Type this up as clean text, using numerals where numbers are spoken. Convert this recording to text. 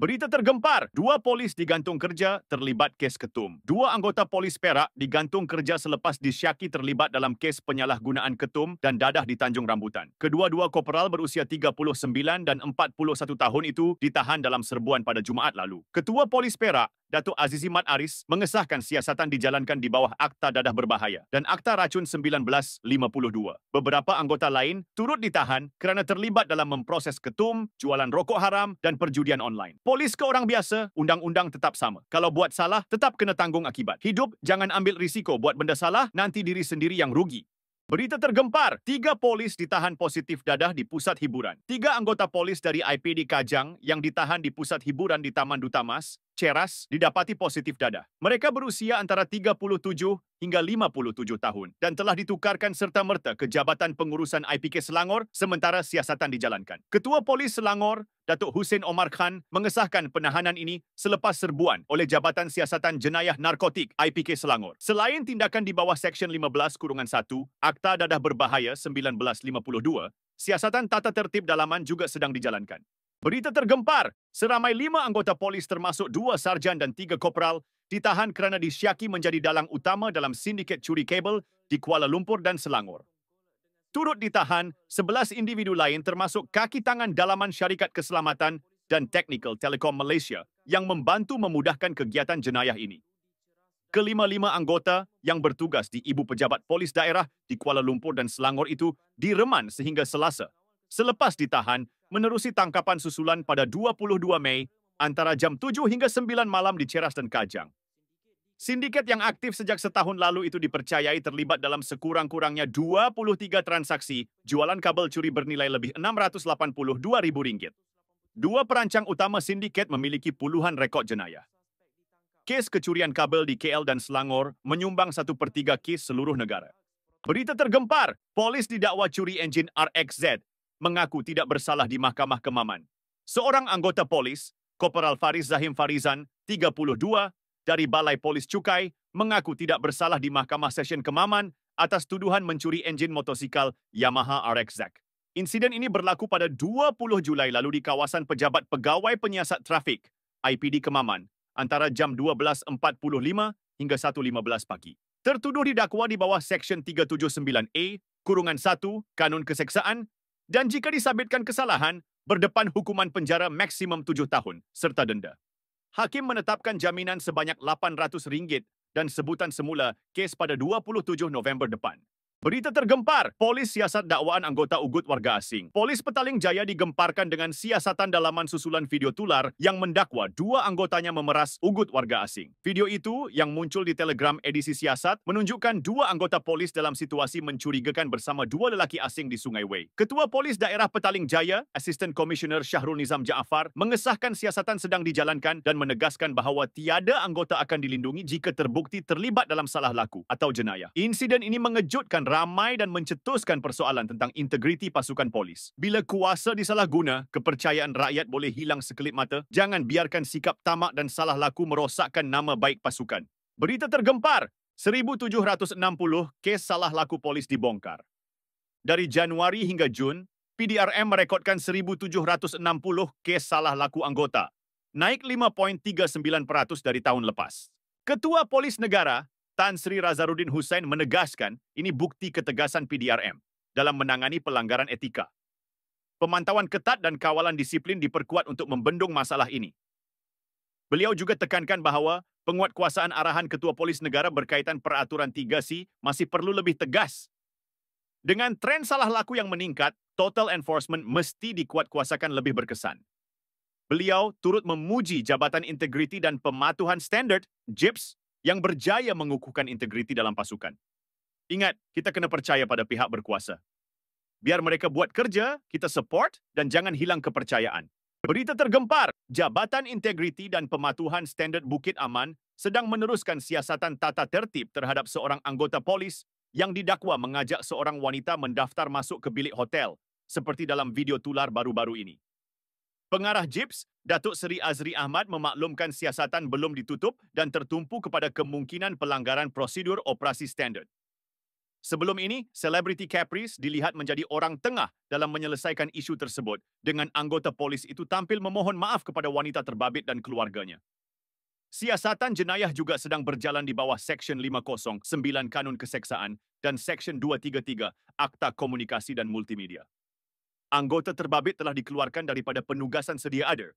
Berita tergempar, dua polis digantung kerja terlibat kes ketum. Dua anggota polis Perak digantung kerja selepas disyaki terlibat dalam kes penyalahgunaan ketum dan dadah di Tanjung Rambutan. Kedua-dua korporal berusia 39 dan 41 tahun itu ditahan dalam serbuan pada Jumaat lalu. Ketua Polis Perak, Datuk Azizi Mat Aris, mengesahkan siasatan dijalankan di bawah Akta Dadah Berbahaya dan Akta Racun 1952. Beberapa anggota lain turut ditahan kerana terlibat dalam memproses ketum, jualan rokok haram dan perjudian online. Polis ke orang biasa, undang-undang tetap sama. Kalau buat salah, tetap kena tanggung akibat. Hidup, jangan ambil risiko buat benda salah, nanti diri sendiri yang rugi. Berita tergempar, 3 polis ditahan positif dadah di pusat hiburan. 3 anggota polis dari IPD Kajang yang ditahan di pusat hiburan di Taman Duta Mas, Ceras, didapati positif dadah. Mereka berusia antara 37 hingga 57 tahun dan telah ditukarkan serta-merta ke Jabatan Pengurusan IPK Selangor sementara siasatan dijalankan. Ketua Polis Selangor, Datuk Hussein Omar Khan, mengesahkan penahanan ini selepas serbuan oleh Jabatan Siasatan Jenayah Narkotik IPK Selangor. Selain tindakan di bawah Seksyen 15-1 Akta Dadah Berbahaya 1952, siasatan tata tertib dalaman juga sedang dijalankan. Berita tergempar, seramai 5 anggota polis termasuk 2 sarjan dan 3 korporal ditahan kerana disyaki menjadi dalang utama dalam sindiket curi kabel di Kuala Lumpur dan Selangor. Turut ditahan 11 individu lain termasuk kaki tangan dalaman syarikat keselamatan dan Technical Telekom Malaysia yang membantu memudahkan kegiatan jenayah ini. Kelima-lima anggota yang bertugas di Ibu Pejabat Polis Daerah di Kuala Lumpur dan Selangor itu direman sehingga Selasa. Selepas ditahan, menerusi tangkapan susulan pada 22 Mei antara jam 7 hingga 9 malam di Ceras dan Kajang. Sindiket yang aktif sejak setahun lalu itu dipercayai terlibat dalam sekurang-kurangnya 23 transaksi jualan kabel curi bernilai lebih RM682,000. 2 perancang utama sindiket memiliki puluhan rekod jenayah. Kes kecurian kabel di KL dan Selangor menyumbang 1/3 kes seluruh negara. Berita tergempar, polis didakwa curi enjin RXZ mengaku tidak bersalah di Mahkamah Kemaman. Seorang anggota polis, Korporal Fariz Zahim Farizan, 32, dari Balai Polis Cukai, mengaku tidak bersalah di Mahkamah Session Kemaman atas tuduhan mencuri enjin motosikal Yamaha RXZ. Insiden ini berlaku pada 20 Julai lalu di kawasan Pejabat Pegawai Penyiasat Trafik, IPD Kemaman, antara jam 12.45 hingga 1.15 pagi. Tertuduh didakwa di bawah Seksyen 379A-1 Kanun Keseksaan dan jika disabitkan kesalahan, berdepan hukuman penjara maksimum 7 tahun serta denda. Hakim menetapkan jaminan sebanyak RM800 dan sebutan semula kes pada 27 November depan. Berita tergempar, polis siasat dakwaan anggota ugut warga asing. Polis Petaling Jaya digemparkan dengan siasatan dalaman susulan video tular yang mendakwa 2 anggotanya memeras ugut warga asing. Video itu yang muncul di Telegram edisi siasat menunjukkan 2 anggota polis dalam situasi mencurigakan bersama 2 lelaki asing di Sungai Wei. Ketua Polis Daerah Petaling Jaya, Assistant Commissioner Syahrul Nizam Jaafar, mengesahkan siasatan sedang dijalankan dan menegaskan bahawa tiada anggota akan dilindungi jika terbukti terlibat dalam salah laku atau jenayah. Insiden ini mengejutkan ramai dan mencetuskan persoalan tentang integriti pasukan polis. Bila kuasa disalahguna, kepercayaan rakyat boleh hilang sekelip mata. Jangan biarkan sikap tamak dan salah laku merosakkan nama baik pasukan. Berita tergempar, 1,760 kes salah laku polis dibongkar. Dari Januari hingga Jun, PDRM merekodkan 1,760 kes salah laku anggota, naik 5.39% dari tahun lepas. Ketua Polis Negara, Tan Sri Razarudin Hussain menegaskan ini bukti ketegasan PDRM dalam menangani pelanggaran etika. Pemantauan ketat dan kawalan disiplin diperkuat untuk membendung masalah ini. Beliau juga tekankan bahawa penguatkuasaan arahan Ketua Polis Negara berkaitan peraturan 3C masih perlu lebih tegas. Dengan tren salah laku yang meningkat, total enforcement mesti dikuatkuasakan lebih berkesan. Beliau turut memuji Jabatan Integriti dan Pematuhan Standard, JIPS, yang berjaya mengukuhkan integriti dalam pasukan. Ingat, kita kena percaya pada pihak berkuasa. Biar mereka buat kerja, kita support dan jangan hilang kepercayaan. Berita tergempar, Jabatan Integriti dan Pematuhan Standard Bukit Aman sedang meneruskan siasatan tata tertib terhadap seorang anggota polis yang didakwa mengajak seorang wanita mendaftar masuk ke bilik hotel, seperti dalam video tular baru-baru ini. Pengarah JIPS, Datuk Seri Azri Ahmad memaklumkan siasatan belum ditutup dan tertumpu kepada kemungkinan pelanggaran prosedur operasi standard. Sebelum ini, selebriti Caprice dilihat menjadi orang tengah dalam menyelesaikan isu tersebut dengan anggota polis itu tampil memohon maaf kepada wanita terbabit dan keluarganya. Siasatan jenayah juga sedang berjalan di bawah Seksyen 509 Kanun Keseksaan dan Seksyen 233 Akta Komunikasi dan Multimedia. Anggota terbabit telah dikeluarkan daripada penugasan sedia ada